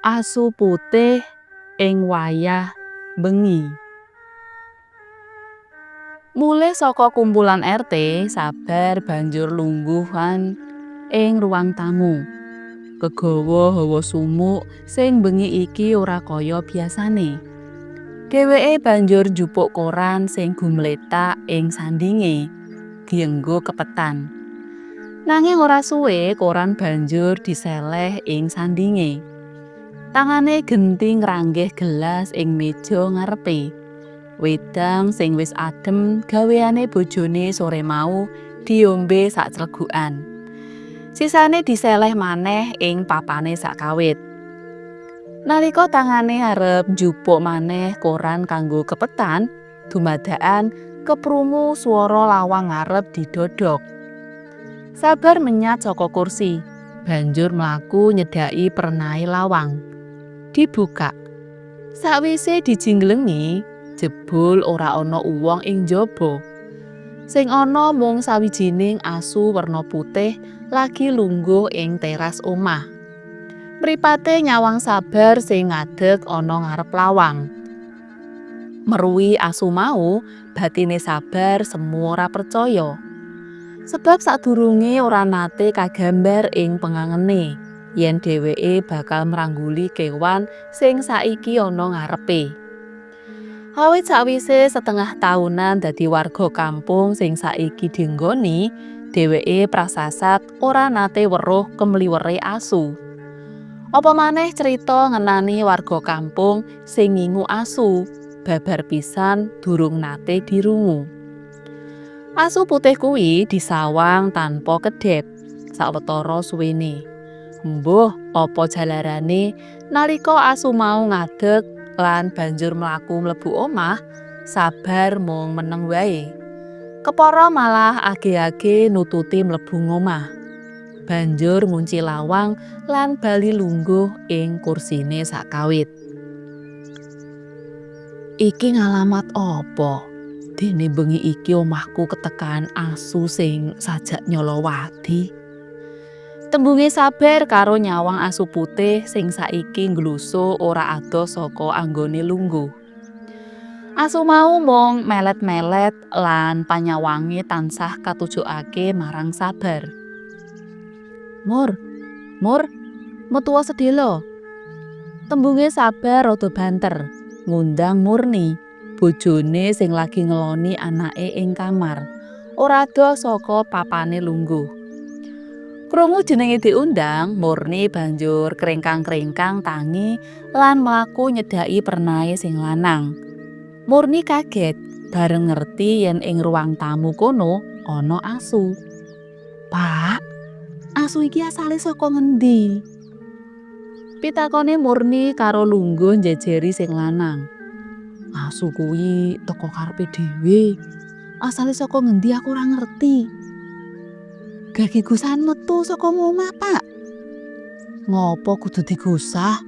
Asu putih ing wayah bengi. Mulih saka kumpulan RT, Sabar banjur lungguhan ing ruang tamu. Kegawa hawa sumuk sing bengi iki ora kaya biasane. Dheweke banjur njupuk koran sing gumletak ing sandinge, dienggo kepetan. Nanging ora suwe koran banjur diseleh ing sandinge. Tangane genting ngranggeh gelas ing meja ngarepe. Wedang sing wis adem gaweane bojone sore mau diombe sak clegukan. Sisane diseleh maneh ing papane sakawit. Nalika tangane arep njupuk maneh koran kanggo kepetan, dumadakan keprungu swara lawang ngarep didodhok. Sabar menyat saka kursi, banjur mlaku nyedhaki pernahe lawang. Dibuka. Sakwise dijinglengi, jebul ora ana uwong ing njaba. Sing ana mung sawijining asu werna putih lagi lungguh ing teras omah. Mripate nyawang Sabar sing ngadeg ana ngarep lawang. Meruhi asu mau, batine Sabar semu ora percaya. Sebab sadurunge ora nate kagambar ing pengangene yen dheweke bakal mrangguli kewan sing saiki ana ngarepe. Awit sakwise setengah taunan dadi warga kampung sing saiki dienggoni, dheweke prasasat ora nate weruh kemliwere asu. Apa maneh cerita ngenani warga kampung sing ngingu asu, babar pisan durung nate dirungu. Asu putih kuwi disawang tanpa kedhep sawetara suwene. Mbuh apa jalarane nalika asu mau ngadeg lan banjur mlaku mlebu omah, Sabar mung meneng wae. Kepara malah age-age nututi mlebu ngomah. Banjur ngunci lawang lan bali lungguh ing kursine sakawit. Iki ngalamat apa? Dene bengi iki omahku ketekan asu sing sajak nyolowati. Tembunge Sabar karo nyawang asu putih sing saiki nglusuh ora adoh saka anggone lungguh. Asu mau mung melet-melet lan panyawange tansah katujokake marang Sabar. Mur, metu sedhela. Tembunge Sabar rada banter, ngundang Murni, bojone sing lagi ngeloni anake ing kamar. Ora adoh saka papane lungguh. Krungu jenenge diundang, Murni banjur krengkang-krengkang tangi lan mlaku nyedhaki pernahe sing lanang. Murni kaget bareng ngerti yen ing ruang tamu kono ana asu. "Pak, asu iki asale saka ngendi?" Pitakone Murni karo lungguh njejeri sing lanang. "Asu kuwi teko karepe dhewe. Asale saka ngendi aku ora ngerti. Gagigusan metu saka omah, Pak." "Ngopo kudu digusah?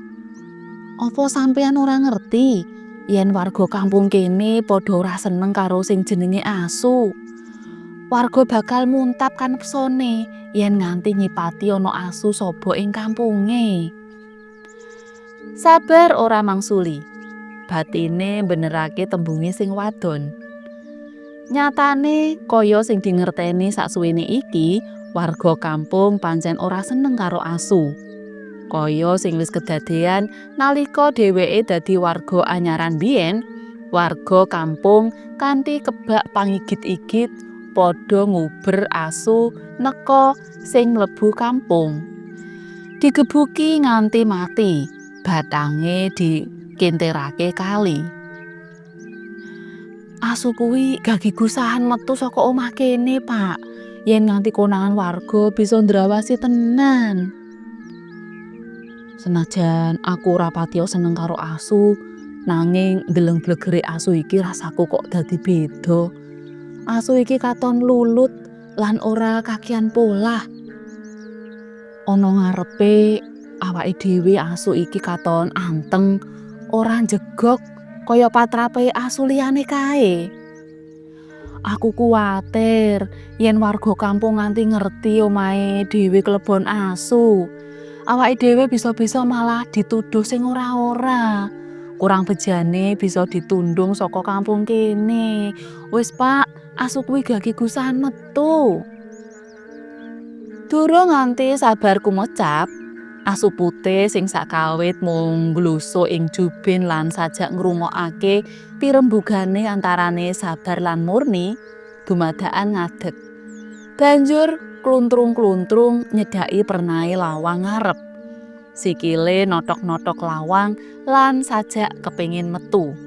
Apa sampeyan ora ngerti yen warga kampung kene padha ora seneng karo sing jenenge asu? Warga bakal muntap kanepsone yen nganti nyipati ana asu saba ing kampunge." Sabar ora mangsuli. Batine mbenerake tembunge sing wadon. Nyatane kaya sing dingerteni saksuwene iki, warga kampung pancen ora seneng karo asu. Kaya sing wis kedadean nalika dheweke dadi warga anyaran biyen, warga kampung kanthi kebak pangigit-igit padha nguber asu neka sing mlebu kampung. Digebuki nganti mati, bathange dikenterake kali. "Asu kuwi gagigusahan metu saka omah kene, Pak. Yen nganti konangan warga bisa ndrawasi tenan." "Senajan aku ora patiya seneng karo asu, nanging ndeleng blegere asu iki rasaku kok dadi beda. Asu iki katon lulut lan ora kakian polah. Ana ngarepe awake dhewe asu iki katon anteng, ora njegok kaya patrape asu liyane kae. Aku kuwatir yen warga kampung nganti ngerti omahe dhewe klebon asu. awake dhewe bisa-bisa malah dituduh sing ora-ora. Kurang bejane bisa ditundung saka kampung kene. Wis Pak, asu kuwi gak gusan metu. Durung nganti Sabar kumecap, asu putih sing sakawit mung nglusu ing jubin lan sajak ngrungokake pirembugane antarane Sabar lan Murni dumadakan ngadeg. Banjur kluntrung-kluntrung nyedhaki pernahe lawang ngarep. Sikile notok-notok lawang lan sajak kepengin metu.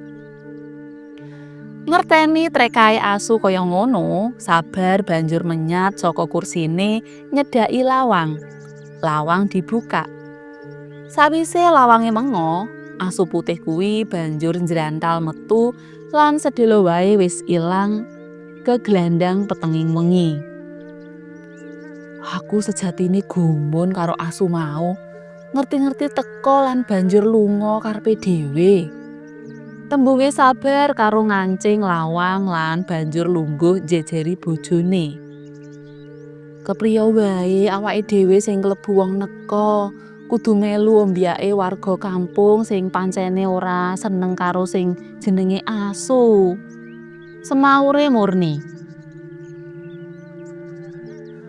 Ngerteni trekahe asu kaya ngono, Sabar banjur menyat saka kursine nyedhaki lawang. Lawang dibuka. Sawise lawange mengo, asu putih kuwi banjur njrantal metu lan sedhela wae wis ilang keglandang petenging wengi. Aku sejatine gumun karo asu mau, ngerti-ngerti teko lan banjur lunga karepe dhewe. Tembunge Sabar karo ngancing lawang lan banjur lungguh jejeri bojone. Kepriya wae awake dhewe sing klebu wong neko, kudu melu ombyake warga kampung sing pancene ora seneng karo sing jenenge asu. Semaure Murni.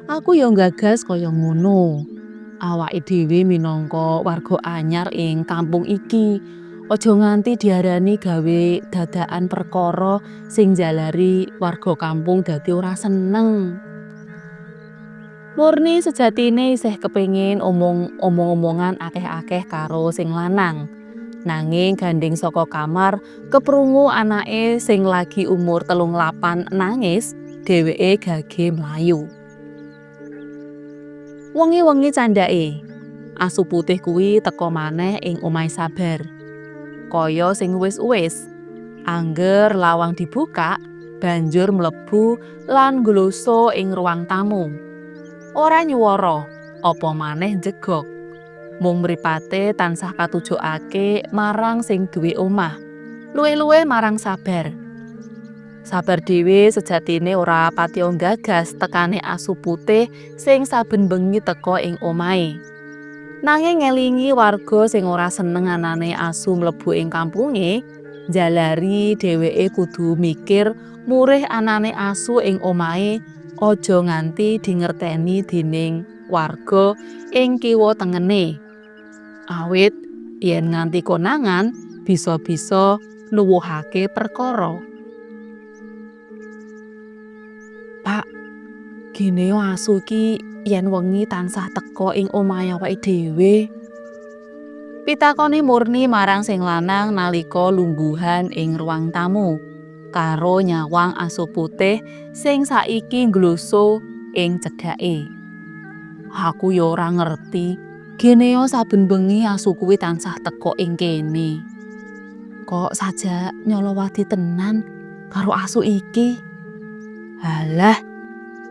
Aku ya gagas kaya ngono. Awake dhewe minangka warga anyar ing kampung iki, aja nganti diarani gawe dadakan perkara sing jalari warga kampung dadi ora seneng. Murni sejatine isih kepengin omong-omongan akeh-akeh karo sing lanang. Nanging gandeng saka kamar keprungu anake sing lagi umur 38 nangis, dheweke gage mlayu. Wengi-wengi candhake, asu putih kuwi teka maneh ing omahe Sabar. Kaya sing wis-wis, angger lawang dibuka, banjur mlebu lan ngloso ing ruang tamu. Ora nyuwara, apa maneh njegok. Mung mripate tansah katujokake marang sing duwe omah, luwih-luwih marang Sabar. Sabar dhewe sejatine ora patiya gagas tekane asu putih sing saben bengi teka ing omahe. Nanging ngelingi warga sing ora seneng anane asu mlebu ing kampunge, jalari dheweke kudu mikir murih anane asu ing omahe aja nganti dingerteni dening warga ing kiwa tengene. Awit yen nganti konangan bisa-bisa nuwuhake perkara. Pak, gene asu ki yen wengi tansah teka ing omahe awake dhewe. Pitakone Murni marang sing lanang nalika lungguhan ing ruang tamu karo nyawang asu putih sing saiki ngloso ing cedhake. Aku ya ora ngerti, gene saben bengi asu kuwi tansah teka ing kene. Kok sajak nyolowati tenan karo asu iki? Halah,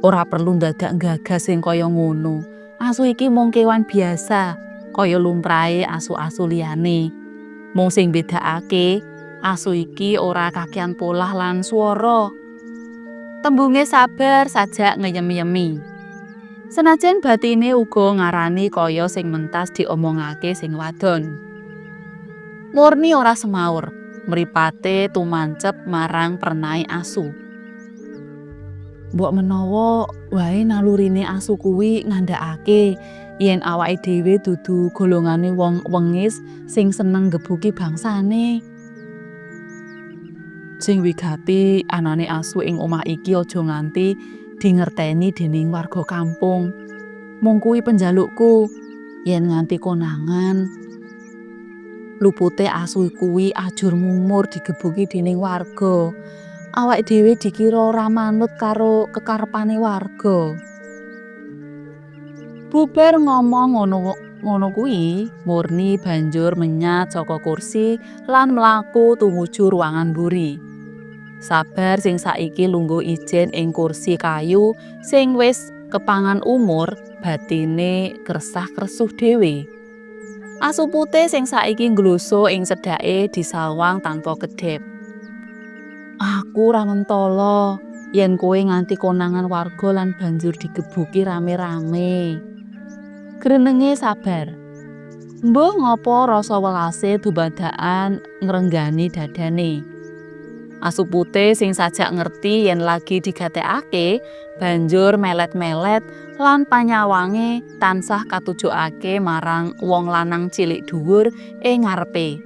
ora perlu dadak gagas sing kaya ngono. Asu iki mung kewan biasa, kaya lumrahe asu-asu liyane. Mung sing bedakake, asu iki ora kakehan polah lan swara. Tembunge Sabar sajak ngeyem-yemi. Senajan batine uga ngarani kaya sing mentas diomongake sing wadon. Murni ora semaur, mripate tumancep marang pernahe asu. Mbok menawa wae nalurine asu kuwi ngandhakake yen awake dhewe dudu golongane wong wengis sing seneng gebuki bangsane. Sing wigati anane asu ing omah iki aja nganti dingerteni dening warga kampung. Mung kuwi penjalukku, yen nganti konangan lupute asu kuwi ajur mumur digebuki dening warga. Awake dhewe dikira ora manut karo kekarepane warga. Bubar ngomong ngono kuwi, Murni banjur menyat saka kursi lan mlaku tumuju ruangan mburi. Sabar sing saiki lungguh ijen ing kursi kayu sing wis kepangan umur, batine kresah-kresuh dhewe. Asu putih sing saiki ngloso ing cedhake disawang tanpa kedhep. Aku ora mentala yen kowe nganti konangan warga lan banjur digebuki rame-rame. Grenenge Sabar. Mbuh ngopo rasa welase dumadakan ngrenggani dadane. Asu putih sing sajak ngerti yen lagi digatekake banjur melet-melet lan panyawange tansah katujokake marang wong lanang cilik dhuwur ing ngarepe.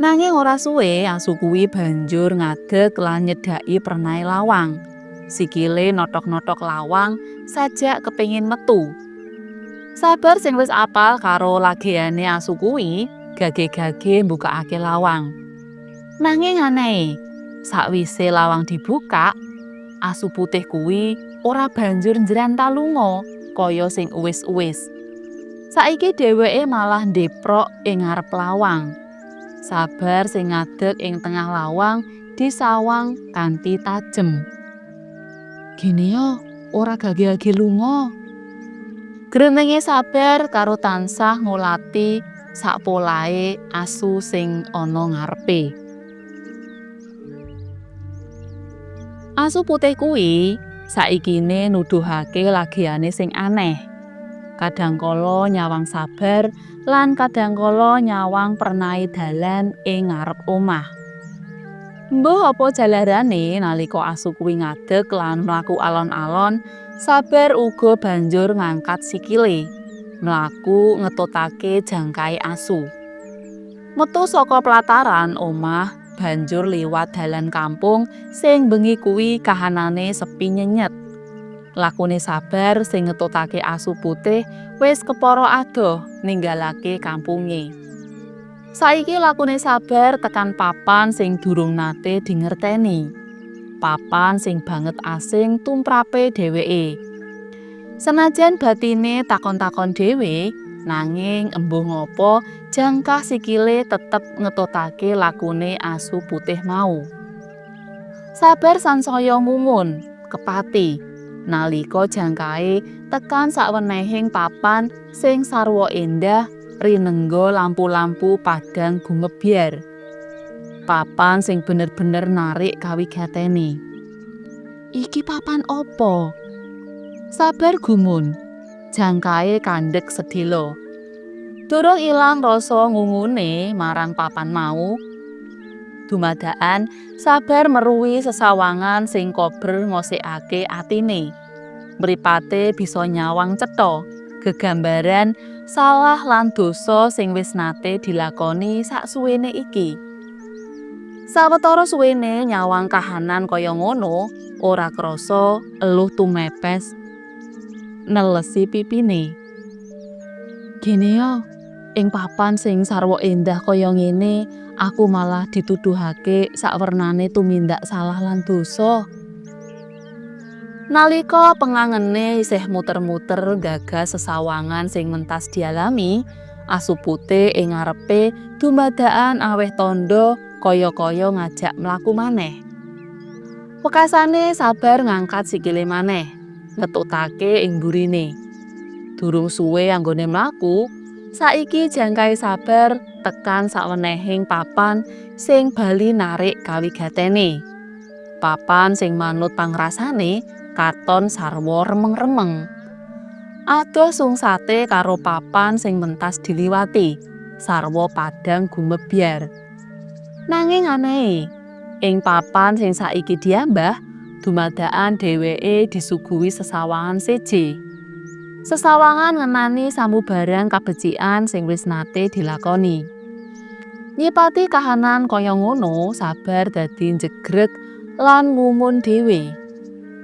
Nanging ora suwe asu kuwi banjur ngadeg lan nyedhaki pernahe lawang. Sikile notok-notok lawang sajak kepengin metu. Sabar sing wis apal karo lagiane asu kuwi gage-gage mbukakake lawang. Nanging aneh, sakwise lawang dibuka, asu putih kuwi ora banjur njrantal lunga kaya sing uwis-uwis. Saiki dheweke malah ndeprok ing ngarep lawang. Sabar sing ngadeg ing tengah lawang disawang kanthi tajem. "Gene yo, ora gage-gage lunga." Gremenge Sabar karo tansah ngulati sak polahe asu sing ana ngarepe. Asu putih kuwi saikine nuduhake lagiane sing aneh. Kadangkala nyawang Sabar lan kadangkala nyawang pernahe dalan ing ngarep omah. Mbuh apa jalarane nalika asu kuwi ngadeg lan mlaku alon-alon, Sabar uga banjur ngangkat sikile, mlaku ngetutake jangkahe asu. Metu saka pelataran omah banjur liwat dalan kampung sing bengi kuwi kahanane sepi nyenyet. Lakune Sabar sing ngetutake asu putih wis kepara adoh ninggalake kampunge. Saiki lakune Sabar tekan papan sing durung nate dingerteni. Papan sing banget asing tumrape dheweke. Senajan batine takon-takon dhewe, nanging embuh ngopo jangkah sikile tetep ngetutake lakune asu putih mau. Sabar sansaya ngumun, kepati nalika jangkahe tekan sawenehing papan sing sarwa endah rinengga lampu-lampu padang gumebyar. Papan sing bener-bener narik kawigatene. Iki papan opo? Sabar gumun, jangkahe kandhek sedhela. Durung ilang rasa ngungune marang papan mau. Dumadakan Sabar meruhi sesawangan sing kober ngosekake atine. Mripate bisa nyawang cetha, gegambaran salah lan dosa sing wis nate dilakoni saksuwene iki. Sawetara suwene nyawang kahanan kaya ngono, ora krasa eluh tumepes nelesi pipine. Gene yo, ing papan sing sarwa endah kaya ngene, aku malah dituduhake sakwernane tumindak salah lan dosa. Nalika pengangene isih muter-muter gagas sesawangan sing mentas dialami, asu putih ing ngarepe dumadakan aweh tandha kaya-kaya ngajak mlaku maneh. Wekasane Sabar ngangkat sikile maneh, ngetutake ing mburine. Durung suwe anggone mlaku, saiki jangkahe Sabar tekan sawenehing papan sing bali narik kawigatene. Papan sing manut pangrasane katon sarwa remeng-remeng. Adoh sungsate karo papan sing mentas diliwati, sarwa padang gumebyar. Nanging aneh, ing papan sing saiki diambah, dumadakan dheweke disuguhi sesawangan seje. Sesawangan ngenani samubarang kabecikan sing wis nate dilakoni. Nyipati kahanan kaya ngono, Sabar dadi njegreg lan ngumun dhewe.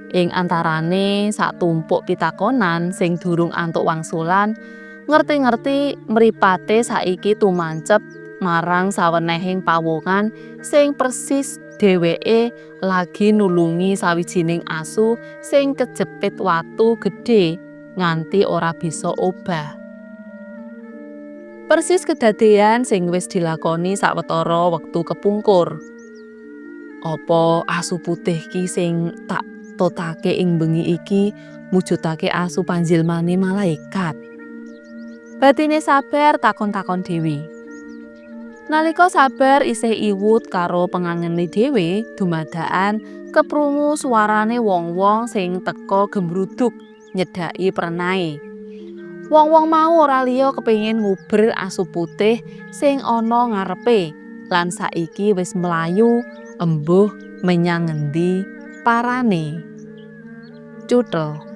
Ing antarane satumpuk pitakonan sing durung antuk wangsulan, ngerti-ngerti mripate saiki tumancep marang sawenehing pawongan sing persis dheweke lagi nulungi sawijining asu sing kejepit watu gedhe nganti ora bisa obah. Persis kedadean sing wis dilakoni sawetara wektu kepungkur. Apa asu putih ki sing tak tutake ing bengi iki mujudake asu panjilmane malaikat? Batine Sabar takon-takon dhewe. Nalika Sabar isih iwut karo pengangene dhewe, dumadakan keprungu suarane wong-wong sing teka gembruduk nyedhaki prenahe. Wong-wong mau ora liya kepengin nguber asu putih sing ana ngarepe lan saiki wis mlayu embuh menyang ngendi parane. Cutha.